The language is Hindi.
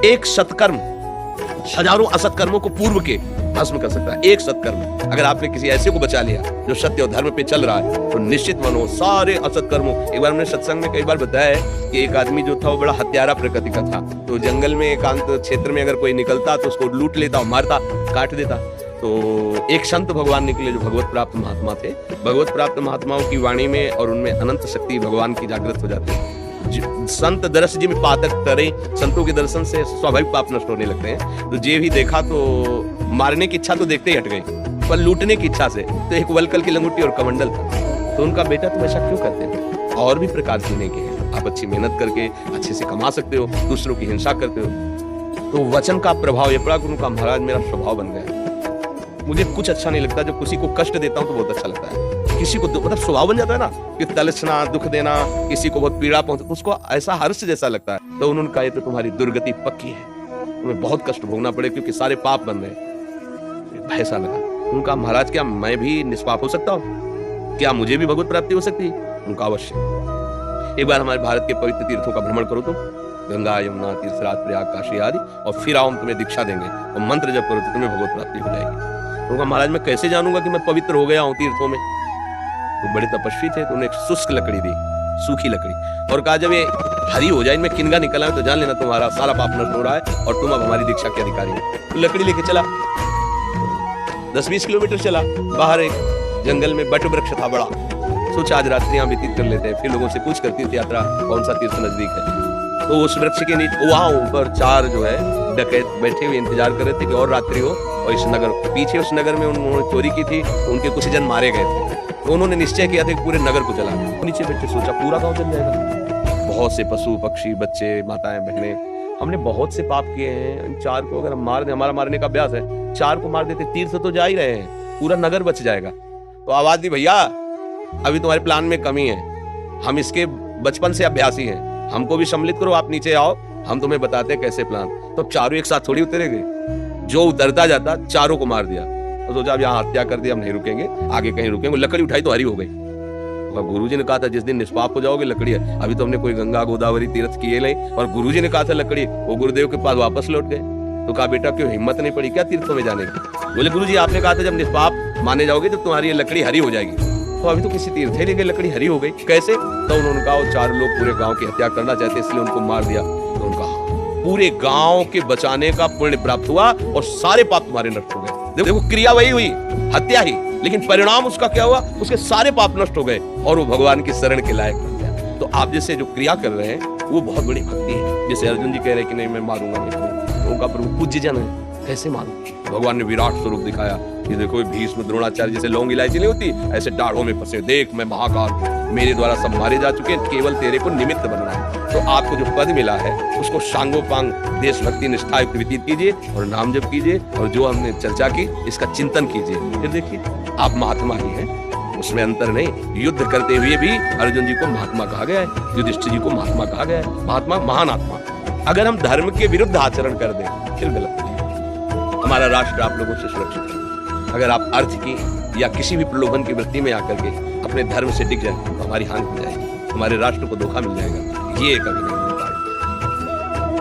एक सत्कर्म हजारों असत्कर्मों को पूर्व के भस्म कर सकता है। एक सत्कर्म अगर आपने किसी ऐसे को बचा लिया जो सत्य और धर्म पे चल रहा है, तो निश्चित मानो सारे असत्कर्मों। एक बार हमने सत्संग में कई बार बताया है कि एक आदमी जो था वो बड़ा हत्यारा प्रकृति का था। तो जंगल में एकांत क्षेत्र में अगर कोई निकलता तो उसको लूट लेता और मारता, काट देता। तो एक संत भगवान निकले जो भगवत प्राप्त महात्मा थे। भगवत प्राप्त महात्माओं की वाणी में और उनमें अनंत शक्ति भगवान की जागृत हो जाती है। संत दर्श जी में पातक तरे, संतों के दर्शन से स्वाभाविक पाप नष्ट होने लगते हैं। तो जे भी देखा तो मारने की इच्छा तो देखते ही हट गई, पर लूटने की इच्छा से तो एक वलकल की लंगोटी और कमंडल था। तो उनका बेटा तुम ऐसा क्यों करते हैं? और भी प्रकार जीने के हैं। आप अच्छी मेहनत करके अच्छे से कमा सकते हो, दूसरों की हिंसा करते हो। तो वचन का प्रभाव ये पड़ा कि उनका महाराज मेरा स्वभाव बन गया। मुझे कुछ अच्छा नहीं लगता, जब किसी को कष्ट देता हूँ तो बहुत अच्छा लगता है। किसी को मतलब स्वभाव बन जाता है ना कि तलछना, दुख देना, किसी को बहुत पीड़ा पहुंचे तो उसको ऐसा हर्ष जैसा लगता है। तो उन्होंने कहा तो तुम्हारी दुर्गति पक्की है, तुम्हें बहुत कष्ट भोगना पड़े क्योंकि सारे पाप बन रहे। ऐसा लगा। उनका महाराज क्या मैं भी निष्पाप हो सकता हूँ? क्या मुझे भी भगवत प्राप्ति हो सकती है? उनका अवश्य। एक बार हमारे भारत के पवित्र तीर्थों का भ्रमण करो तो गंगा, यमुना, तीर्थराज, प्रयाग, काशी आदि, और फिर आओ हम तुम्हें दीक्षा देंगे और मंत्र जप करो तो तुम्हें भगवत प्राप्ति हो जाएगी। उनका महाराज मैं कैसे जानूंगा कि मैं पवित्र हो गया हूँ तीर्थों में? तो बड़े तपस्वी थे, तो उन्हें एक शुष्क लकड़ी दी, सूखी लकड़ी, और कहा जब ये हरी हो जाए, इनमें किनगा निकला है तो जान लेना तुम्हारा सारा पाप नष्ट हो रहा है और तुम अब हमारी दीक्षा के अधिकारी हो। तो लकड़ी लेके चला, 10-20 किलोमीटर चला। बाहर एक जंगल में बट वृक्ष था बड़ा। सोचा आज रात्रि यहाँ व्यतीत कर लेते हैं। फिर लोगों से पूछ कर तीर्थ यात्रा कौन सा तीर्थ नजदीक है। तो उस वृक्ष के नीचे वहां ऊपर 4 जो है डकैत बैठे हुए इंतजार कर रहे थे कि और रात्रि हो। और इस नगर पीछे, उस नगर में उन्होंने चोरी की थी, उनके कुछ जन मारे गए थे। तो उन्होंने निश्चय किया था कि पूरे नगर को जला। नीचे बैठे सोचा पूरा गांव जल जाएगा। बहुत से पशु पक्षी, बच्चे, माताएं, बहनें, हमने बहुत से पाप किए हैं। इन 4 को अगर हम मार दें, हमारा मारने का अभ्यास है, 4 को मार देते तीर्थ तो जा ही रहे हैं, पूरा नगर बच जाएगा। तो आवाज दी भैया अभी तुम्हारे प्लान में कमी है, हम इसके बचपन से अभ्यासी हैं, हमको भी सम्मिलित करो, आप नीचे आओ, हम तुम्हें बताते हैं कैसे प्लान। तो 4 एक साथ थोड़ी उतरेंगे, जो उतरता जाता 4 को मार दिया। तो सोचा अब यहाँ हत्या कर दिया, हम नहीं रुकेंगे, आगे कहीं रुकेंगे। लकड़ी उठाई तो हरी हो गई। तो गुरुजी ने कहा था जिस दिन निष्पाप हो जाओगे लकड़ी है। अभी तो हमने कोई गंगा गोदावरी तीर्थ किए नहीं, और गुरुजी ने कहा था लकड़ी, वो गुरुदेव के पास वापस लौट गए। तो कहा बेटा क्यों हिम्मत नहीं पड़ी क्या तीर्थों में जाने की? बोले गुरुजी आपने कहा था जब निष्पाप माने जाओगे तो तुम्हारी ये लकड़ी हरी हो जाएगी। तो अभी तो किसी तीर्थ ले गए, लकड़ी हरी हो गई, कैसे? तो उन्होंने कहा वो 4 लोग पूरे गांव की हत्या करना चाहते इसलिए उनको मार दिया। तो उनका पूरे गांव के बचाने का पुण्य प्राप्त हुआ और सारे पाप तुम्हारे नष्ट हो गए। देखो क्रिया वही हुई, हत्या ही, लेकिन परिणाम उसका क्या हुआ? उसके सारे पाप नष्ट हो गए और वो भगवान की शरण के लायक बन गया। तो आप जैसे जो क्रिया कर रहे हैं वो बहुत बड़ी भक्ति है। जैसे अर्जुन जी कह रहे हैं कि नहीं मैं मारूंगा नहीं, तो उनका प्रभु पूज्य जन है, कैसे मारूं? भगवान ने विराट स्वरूप दिखाया कि देखो भीष्म, द्रोणाचार्य जैसे लौंग इलायची नहीं होती, ऐसे डाढ़ों में फंसे, देख मैं महाकाल, मेरे द्वारा सब मारे जा चुके हैं, केवल तेरे को निमित्त बनना है। तो आपको जो पद मिला है उसको सांगोपांग देशभक्ति निष्ठा युक्त व्यतीत कीजिए और नाम जप कीजिए, और जो हमने चर्चा की इसका चिंतन कीजिए। फिर देखिए आप महात्मा ही हैं, उसमें अंतर नहीं। युद्ध करते हुए भी अर्जुन जी को महात्मा कहा गया है, युधिष्ठिर जी को महात्मा कहा गया है। महात्मा महान आत्मा। अगर हम धर्म के विरुद्ध आचरण कर दें फिर गलत है। हमारा राष्ट्र आप लोगों से सुरक्षित है। अगर आप अर्थ की या किसी भी प्रलोभन की वृत्ति में आकर के अपने धर्म से डिग जाए तो हमारी हानि हो जाएगी, हमारे राष्ट्र को धोखा मिल जाएगा। ये कभी नहीं।